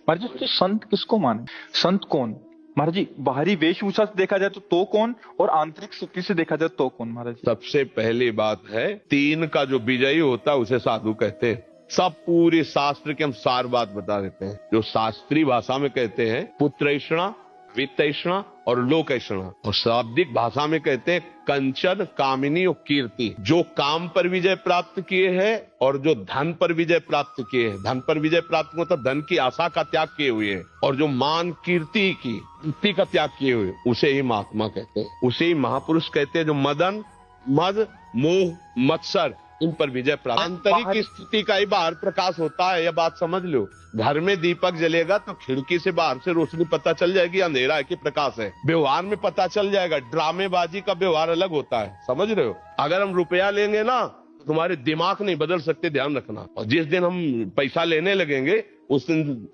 महाराज जी, तो संत किसको माने? संत कौन महाराज जी? बाहरी वेशभूषा से देखा जाए तो कौन, और आंतरिक स्थिति से देखा जाए तो कौन महाराज जी? सबसे पहली बात है, तीन का जो विजयी होता है उसे साधु कहते हैं। सब पूरे शास्त्र के हम सार बात बता देते हैं। जो शास्त्रीय भाषा में कहते हैं पुत्रैषणा, वित्तैषणा और लोकैषणा, और शाब्दिक भाषा में कहते हैं कंचन, कामिनी और कीर्ति। जो काम पर विजय प्राप्त किए हैं और जो धन पर विजय प्राप्त किए हैं। धन पर विजय प्राप्त मतलब धन की आशा का त्याग किए हुए हैं, और जो मान कीर्ति का त्याग किए हुए, उसे ही महात्मा कहते हैं, उसे ही महापुरुष कहते हैं। जो मदन, मद, मोह, मत्सर, इन पर विजय प्राप्त। आंतरिक स्थिति का ही बाहर प्रकाश होता है, यह बात समझ लो। घर में दीपक जलेगा तो खिड़की से बाहर से रोशनी पता चल जाएगी अंधेरा है कि प्रकाश है। व्यवहार में पता चल जाएगा। ड्रामेबाजी का व्यवहार अलग होता है, समझ रहे हो। अगर हम रुपया लेंगे ना तो तुम्हारे दिमाग नहीं बदल सकते, ध्यान रखना। और जिस दिन हम पैसा लेने लगेंगे उस दिन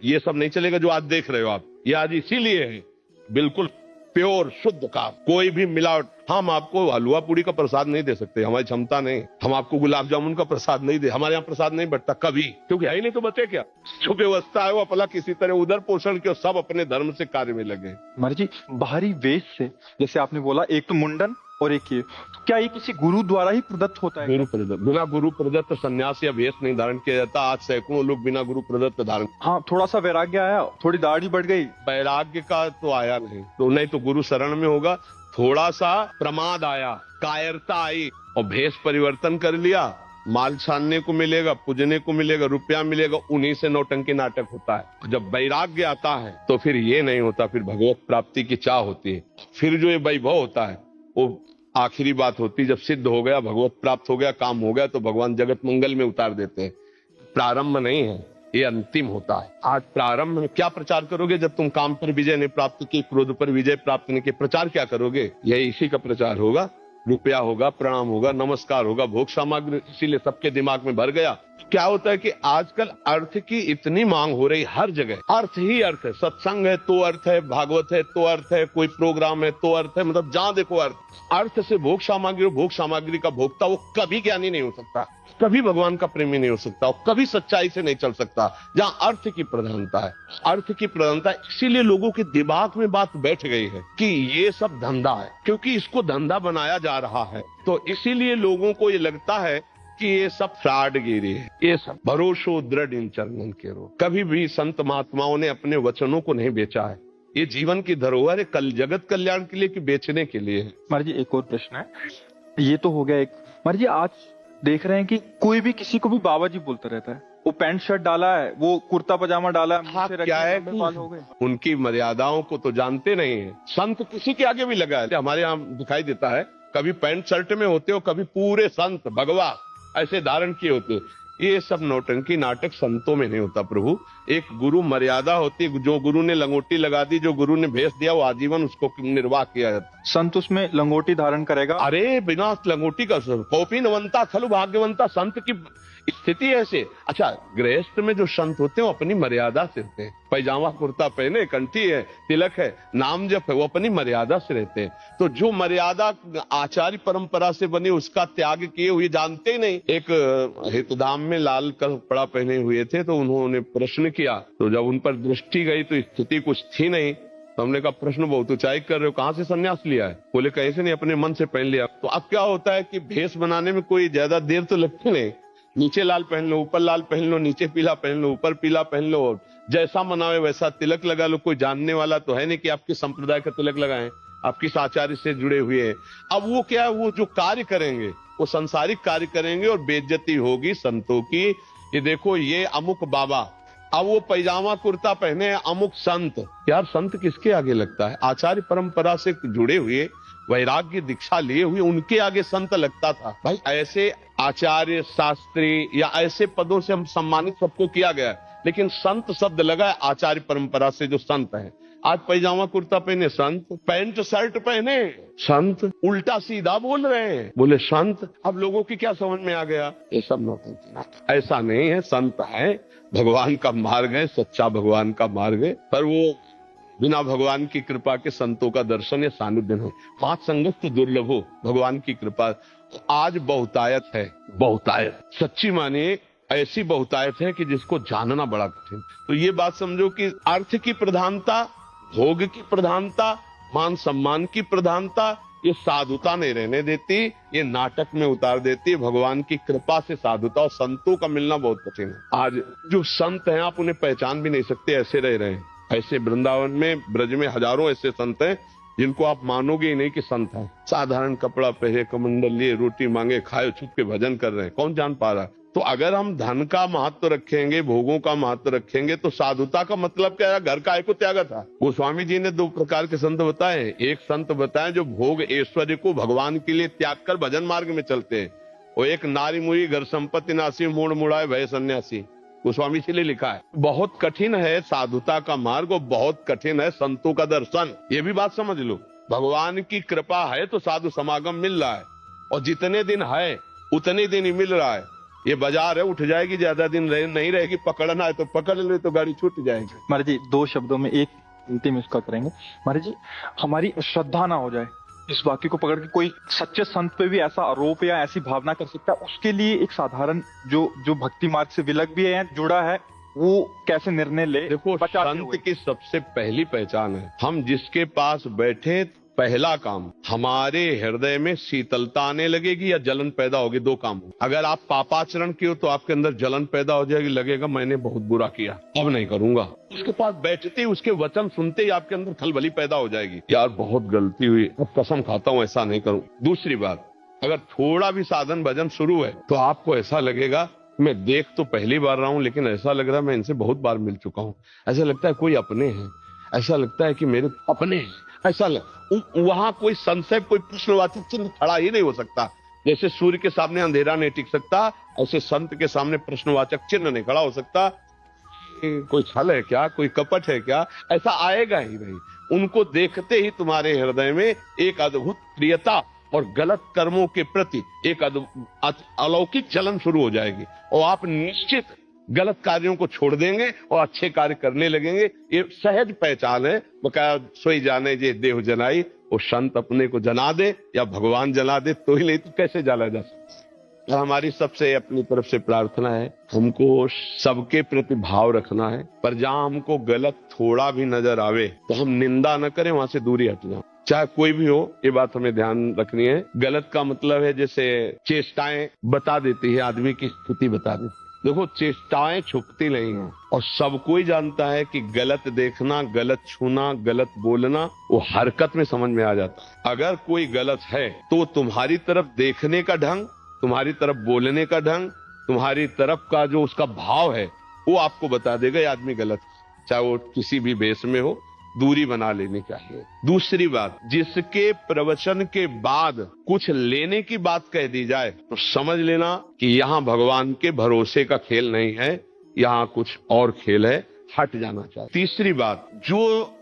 ये सब नहीं चलेगा जो आज देख रहे हो आप। ये आज इसीलिए है बिल्कुल प्योर शुद्ध का, कोई भी मिलावट। हम आपको हलवा पूरी का प्रसाद नहीं दे सकते, हमारी क्षमता नहीं। हम आपको गुलाब जामुन का प्रसाद नहीं दे, हमारे यहाँ प्रसाद नहीं बटता कभी, क्योंकि है ही नहीं। तो बचे क्या? जो व्यवस्था है वो अपना किसी तरह उधर पोषण के, सब अपने धर्म से कार्य में लगे। महाराज जी, बाहरी वेश से जैसे आपने बोला, एक तो मुंडन और एक ये, तो क्या ये किसी गुरु द्वारा ही प्रदत्त होता है? गुरु प्रदत्त, बिना गुरु प्रदत्त सन्यास या वेश नहीं धारण किया जाता। आज सैकड़ों लोग बिना गुरु प्रदत्त धारण। हाँ, थोड़ा सा वैराग्य आया, थोड़ी दाढ़ी बढ़ गई, वैराग्य का तो आया नहीं, तो नहीं तो गुरु शरण में होगा। थोड़ा सा प्रमाद आया, कायरता आई, और भेष परिवर्तन कर लिया। माल छानने को मिलेगा, पूजने को मिलेगा, रुपया मिलेगा, उन्हीं से नौटंकी नाटक होता है। जब वैराग्य आता है तो फिर ये नहीं होता, फिर भगवत प्राप्ति की चाह होती है। फिर जो ये वैभव होता है वो आखिरी बात होती है। जब सिद्ध हो गया, भगवत प्राप्त हो गया, काम हो गया, तो भगवान जगत मंगल में उतार देते हैं। प्रारंभ नहीं है, ये अंतिम होता है। आज प्रारंभ में क्या प्रचार करोगे? जब तुम काम पर विजय नहीं प्राप्त की, क्रोध पर विजय प्राप्त नहीं की, प्रचार क्या करोगे? यही इसी का प्रचार होगा। रुपया होगा, प्रणाम होगा, नमस्कार होगा, भोग सामग्री, इसीलिए सबके दिमाग में भर गया। क्या होता है कि आजकल अर्थ की इतनी मांग हो रही, हर जगह अर्थ ही अर्थ है। सत्संग है तो अर्थ है, भागवत है तो अर्थ है, कोई प्रोग्राम है तो अर्थ है, मतलब जहां देखो अर्थ। अर्थ से भोग सामग्री, भोग सामग्री का भोक्ता वो कभी ज्ञानी नहीं हो सकता, कभी भगवान का प्रेमी नहीं हो सकता, और कभी सच्चाई से नहीं चल सकता। जहां अर्थ की प्रधानता है, अर्थ की प्रधानता, इसीलिए लोगों के दिमाग में बात बैठ गई है कि ये सब धंधा है, क्योंकि इसको धंधा बनाया जा रहा है। तो इसीलिए लोगों को ये लगता है कि ये सब फ्रॉडगिरी है, ये सब भरोसो दृढ़ इन चरणन के रो। कभी भी संत महात्माओं ने अपने वचनों को नहीं बेचा है। ये जीवन की धरोहर है, कल जगत कल्याण के लिए कि बेचने के लिए है। महाराज जी, एक और प्रश्न है, ये तो हो गया एक। महाराज जी, आज देख रहे हैं कि कोई भी किसी को भी बाबा जी बोलता रहता है। वो पैंट शर्ट डाला है, वो कुर्ता पजामा डाला है, हाँ, क्या है कि हो गए। उनकी मर्यादाओं को तो जानते नहीं है। संत किसी के आगे भी लगा है। हमारे यहाँ दिखाई देता है, कभी पैंट शर्ट में होते हो, कभी पूरे संत भगवा ऐसे धारण किए होते। ये सब नौटंकी नाटक संतों में नहीं होता प्रभु। एक गुरु मर्यादा होती है। जो गुरु ने लंगोटी लगा दी, जो गुरु ने भेष दिया, वो आजीवन उसको निर्वाह किया जाता। संत उसमें लंगोटी धारण करेगा? अरे बिना लंगोटी का कौपीनवंता खलु भाग्यवंता, संत की स्थिति ऐसे। अच्छा, गृहस्थ में जो संत होते हैं वो अपनी मर्यादा से होते हैं। पैजामा कुर्ता पहने, कंठी है, तिलक है, नाम जप है, वो अपनी मर्यादा से रहते हैं। तो जो मर्यादा आचार्य परंपरा से बनी उसका त्याग किए हुए जानते ही नहीं। एक हितधाम में लाल कपड़ा पहने हुए थे, तो उन्होंने प्रश्न किया, तो जब उन पर दृष्टि गई तो स्थिति कुछ थी नहीं। तो हमने कहा प्रश्न बहुत ऊंचाई कर रहे हो, कहां से संन्यास लिया है? बोले कहीं से नहीं, अपने मन से पहन लिया। तो अब क्या होता है कि भेष बनाने में कोई ज्यादा देर तो लगती नहीं। नीचे लाल पहन लो, ऊपर लाल पहन लो, नीचे पीला पहन लो, ऊपर पीला पहन लो, और जैसा मनावे वैसा तिलक लगा लो। कोई जानने वाला तो है नहीं कि आपके संप्रदाय का तिलक लगाएं, आप किस आचार्य से जुड़े हुए हैं। अब वो क्या है, वो जो कार्य करेंगे वो संसारिक कार्य करेंगे, और बेइज्जती होगी संतों की। ये देखो, ये अमुक बाबा, अब वो पैजामा कुर्ता पहने अमुक संत। यार, संत किसके आगे लगता है? आचार्य परंपरा से जुड़े हुए, वैराग्य दीक्षा लिए हुए, उनके आगे संत लगता था। भाई, ऐसे आचार्य, शास्त्री या ऐसे पदों से हम सम्मानित सबको किया गया, लेकिन संत शब्द लगा है आचार्य परंपरा से जो संत है। आज पैजामा कुर्ता पहने संत, पैंट शर्ट पहने संत, उल्टा सीधा बोल रहे हैं, बोले संत। अब लोगों की क्या समझ में आ गया? ये सब नौटंकी। ऐसा नहीं है, संत है, भगवान का मार्ग है, सच्चा भगवान का मार्ग है, पर वो बिना भगवान की कृपा के संतों का दर्शन या सानिध्य नहीं। पांच संगत तो दुर्लभ हो, भगवान की कृपा आज बहुतायत है। बहुतायत सच्ची मानिए, ऐसी बहुतायत है कि जिसको जानना बड़ा कठिन। तो ये बात समझो कि अर्थ की प्रधानता, भोग की प्रधानता, मान सम्मान की प्रधानता ये साधुता नहीं रहने देती, ये नाटक में उतार देती है। भगवान की कृपा से साधुता और संतों का मिलना बहुत कठिन है। आज जो संत हैं आप उन्हें पहचान भी नहीं सकते, ऐसे रह रहे हैं। ऐसे वृंदावन में, ब्रज में हजारों ऐसे संत हैं जिनको आप मानोगे ही नहीं कि संत हैं। साधारण कपड़ा पहने, कमंडल लिए, रोटी मांगे, खाए, छुप के भजन कर रहे हैं, कौन जान पा रहा है। तो अगर हम धन का महत्व रखेंगे, भोगों का महत्व रखेंगे, तो साधुता का मतलब क्या है? घर का को त्यागा था। गोस्वामी जी ने दो प्रकार के संत बताए। एक संत बताए जो भोग ऐश्वर्य को भगवान के लिए त्याग कर भजन मार्ग में चलते हैं, और एक नारी मुई घर संपत्ति नासी मूड मुड़ाए भय सन्यासी, गोस्वामी जी ने लिखा है। बहुत कठिन है साधुता का मार्ग और बहुत कठिन है संतों का दर्शन। ये भी बात समझ लो। भगवान की कृपा है तो साधु समागम मिल रहा है, और जितने दिन है उतने दिन ही मिल रहा है। ये बाजार है, उठ जाएगी, ज्यादा दिन नहीं रहेगी। पकड़ना है तो पकड़ ले, तो गाड़ी छूट जाएगी। महाराज जी, दो शब्दों में एक अंतिम इसका करेंगे। महाराज जी, हमारी श्रद्धा ना हो जाए इस वाक्य को पकड़ के, कोई सच्चे संत पे भी ऐसा आरोप या ऐसी भावना कर सकता है, उसके लिए एक साधारण जो भक्ति मार्ग से विलग भी है, जुड़ा है, वो कैसे निर्णय ले? देखो, संत की सबसे पहली पहचान है, हम जिसके पास बैठे, पहला काम हमारे हृदय में शीतलता आने लगेगी या जलन पैदा होगी। दो काम। अगर आप पापाचरण किए तो आपके अंदर जलन पैदा हो जाएगी, लगेगा मैंने बहुत बुरा किया, अब नहीं करूंगा। उसके पास बैठते ही, उसके वचन सुनते ही आपके अंदर खलबली पैदा हो जाएगी, यार बहुत गलती हुई, अब कसम खाता हूं ऐसा नहीं करूं। दूसरी बात, अगर थोड़ा भी साधन भजन शुरू है तो आपको ऐसा लगेगा, मैं देख तो पहली बार रहा हूं लेकिन ऐसा लग रहा है मैं इनसे बहुत बार मिल चुका हूं। ऐसा लगता है कोई अपने हैं, ऐसा लगता है कि मेरे अपने हैं, ऐसा वहां कोई संशय, कोई प्रश्नवाचक चिन्ह खड़ा ही नहीं हो सकता। जैसे सूर्य के सामने अंधेरा नहीं टिक सकता, ऐसे संत के सामने प्रश्नवाचक चिन्ह नहीं खड़ा हो सकता। कोई छल है क्या, कोई कपट है क्या, ऐसा आएगा ही नहीं। उनको देखते ही तुम्हारे हृदय में एक अद्भुत प्रियता और गलत कर्मों के प्रति एक अलौकिक जलन शुरू हो जाएगी, और आप निश्चित गलत कार्यों को छोड़ देंगे और अच्छे कार्य करने लगेंगे। ये सहज पहचान है। बकाया सोई जाने जे देव जनाई, वो संत अपने को जना दे या भगवान जला दे तो ही, नहीं तो कैसे जला जा सकता। हमारी सबसे अपनी तरफ से प्रार्थना है, हमको सबके प्रति भाव रखना है, पर जहां हमको गलत थोड़ा भी नजर आवे तो हम निंदा न करें, वहां से दूरी हट जाए, चाहे कोई भी हो। ये बात हमें ध्यान रखनी है। गलत का मतलब है जैसे चेष्टाएं बता देती है, आदमी की स्थिति बता देती है। देखो, चेष्टाएं छुपती नहीं हैं, और सब कोई जानता है कि गलत देखना, गलत छूना, गलत बोलना वो हरकत में समझ में आ जाता है। अगर कोई गलत है तो तुम्हारी तरफ देखने का ढंग, तुम्हारी तरफ बोलने का ढंग, तुम्हारी तरफ का जो उसका भाव है वो आपको बता देगा ये आदमी गलत है, चाहे वो किसी भी भेष में हो। दूरी बना लेनी चाहिए। दूसरी बात, जिसके प्रवचन के बाद कुछ लेने की बात कह दी जाए तो समझ लेना कि यहाँ भगवान के भरोसे का खेल नहीं है, यहाँ कुछ और खेल है, हट जाना चाहिए। तीसरी बात, जो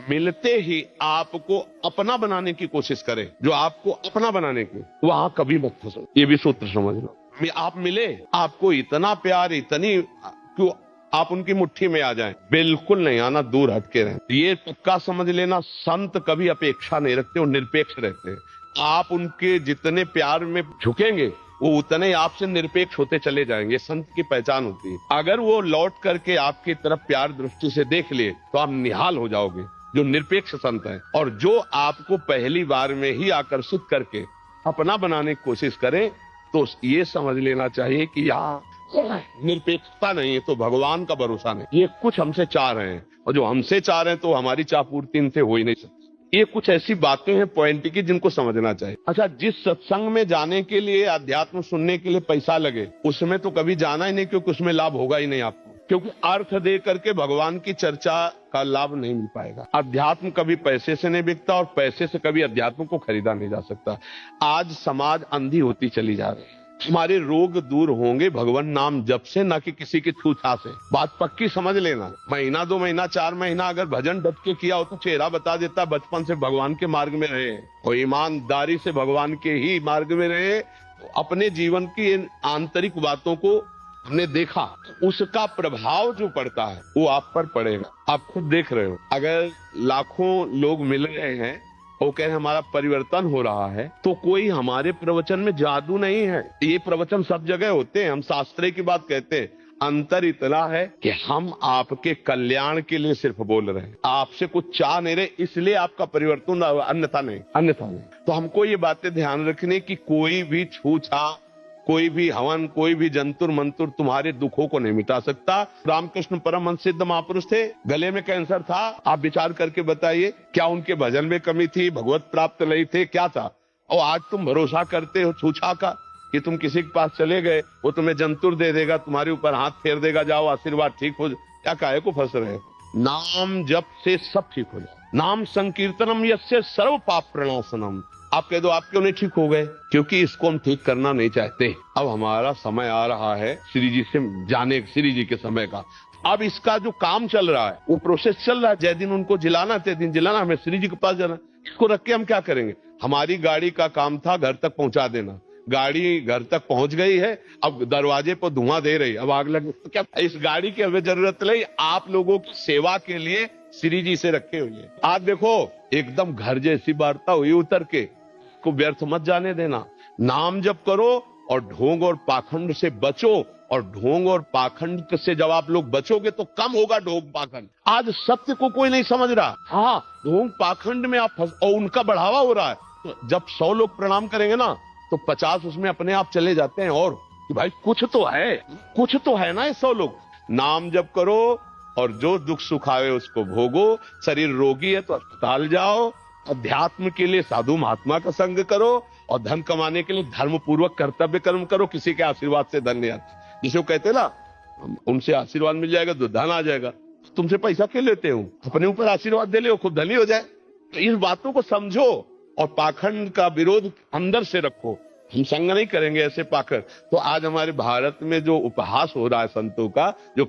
मिलते ही आपको अपना बनाने की कोशिश करे, जो आपको अपना बनाने की, वहां कभी मत फंसो। ये भी सूत्र समझ लो। आप मिले, आपको इतना प्यार, इतनी क्यों आप उनकी मुट्ठी में आ जाएं, बिल्कुल नहीं आना, दूर हटके रहें। ये पक्का समझ लेना, संत कभी अपेक्षा नहीं रखते, वो निरपेक्ष रहते हैं। आप उनके जितने प्यार में झुकेंगे वो उतने आपसे निरपेक्ष होते चले जाएंगे। संत की पहचान होती है। अगर वो लौट करके आपकी तरफ प्यार दृष्टि से देख लिए तो आप निहाल हो जाओगे, जो निरपेक्ष संत है। और जो आपको पहली बार में ही आकर्षित करके अपना बनाने की कोशिश करें तो ये समझ लेना चाहिए कि यहाँ निरपेक्षता नहीं है, तो भगवान का भरोसा नहीं। ये कुछ हमसे चाह रहे हैं, और जो हमसे चाह रहे हैं तो हमारी चाहपूर्ति इनसे हो ही नहीं सकती। ये कुछ ऐसी बातें हैं पॉइंट की जिनको समझना चाहिए। अच्छा, जिस सत्संग में जाने के लिए, अध्यात्म सुनने के लिए पैसा लगे, उसमें तो कभी जाना ही नहीं, क्योंकि उसमें लाभ होगा ही नहीं आपको। क्योंकि अर्थ दे करके भगवान की चर्चा का लाभ नहीं मिल पाएगा। अध्यात्म कभी पैसे से नहीं बिकता, और पैसे से कभी अध्यात्म को खरीदा नहीं जा सकता। आज समाज अंधी होती चली जा रही है। हमारे रोग दूर होंगे भगवान नाम जप से, ना कि किसी की छूछा से। बात पक्की समझ लेना। महीना 2 महीना 4 महीना अगर भजन डट के किया हो तो चेहरा बता देता, बचपन से भगवान के मार्ग में रहे और ईमानदारी से भगवान के ही मार्ग में रहे, अपने जीवन की इन आंतरिक बातों को हमने देखा, उसका प्रभाव जो पड़ता है वो आप पर पड़ेगा। आप खुद देख रहे हो। अगर लाखों लोग मिल रहे हैं वो कह रहे हैं हमारा परिवर्तन हो रहा है, तो कोई हमारे प्रवचन में जादू नहीं है। ये प्रवचन सब जगह होते हैं, हम शास्त्र की बात कहते हैं। अंतर इतना है कि हम आपके कल्याण के लिए सिर्फ बोल रहे हैं, आपसे कुछ चाह नहीं रहे, इसलिए आपका परिवर्तन, अन्यथा नहीं। तो हमको ये बातें ध्यान रखने की कोई भी छूछा, कोई भी हवन, कोई भी जंतुर मंतुर तुम्हारे दुखों को नहीं मिटा सकता। रामकृष्ण परमहंस सिद्ध महापुरुष थे, गले में कैंसर था, आप विचार करके बताइए क्या उनके भजन में कमी थी, भगवत प्राप्त नहीं थे, क्या था? और आज तुम भरोसा करते हो छूछा का कि तुम किसी के पास चले गए, वो तुम्हें जंतुर दे देगा, तुम्हारे ऊपर हाथ फेर देगा, जाओ आशीर्वाद ठीक हो। क्या काहे को फंस रहे हो? नाम जप से सब ठीक हो जाए। नाम संकीर्तनम यस्य सर्व पाप प्रणाशनम। आप कह दो आप क्यों नहीं ठीक हो गए? क्योंकि इसको हम ठीक करना नहीं चाहते। अब हमारा समय आ रहा है श्री जी से जाने, श्री जी के समय का। अब इसका जो काम चल रहा है, वो प्रोसेस चल रहा है। जय दिन उनको जिलाना, तय दिन जिलाना, हमें श्री जी के पास जाना। इसको रख के हम क्या करेंगे? हमारी गाड़ी का काम था घर तक पहुंचा देना, गाड़ी घर तक पहुंच गई है, अब दरवाजे पर धुआं दे रही, अब आग लगे तो क्या? इस गाड़ी की हमें जरूरत नहीं, आप लोगों की सेवा के लिए श्री जी से रखे हुए। आज देखो एकदम घर जैसी वार्ता हुई उतर के, को व्यर्थ मत जाने देना। नाम जप करो और ढोंग और पाखंड से बचो। और ढोंग और पाखंड से जब आप लोग बचोगे तो कम होगा ढोंग पाखंड। आज सत्य को कोई नहीं समझ रहा। हाँ, ढोंग पाखंड में आप और उनका बढ़ावा हो रहा है। तो जब 100 लोग प्रणाम करेंगे ना, तो 50 उसमें अपने आप चले जाते हैं। और कि भाई कुछ तो है ना ये 100 लोग। नाम जप करो और जो दुख सुख आवे उसको भोगो। शरीर रोगी है तो अस्पताल जाओ। अध्यात्म के लिए साधु महात्मा का संग करो और धन कमाने के लिए धर्म पूर्वक कर्तव्य कर्म करो। किसी के आशीर्वाद से धन नहीं आता, जिसे कहते हैं ना, उनसे आशीर्वाद मिल जाएगा तो धन आ जाएगा। तुमसे पैसा क्यों लेते हो? अपने ऊपर आशीर्वाद दे लो, खुद धनी हो जाए। तो इन बातों को समझो और पाखंड का विरोध अंदर से रखो। हम संग नहीं करेंगे ऐसे पाखंड। तो आज हमारे भारत में जो उपहास हो रहा है संतों का, जो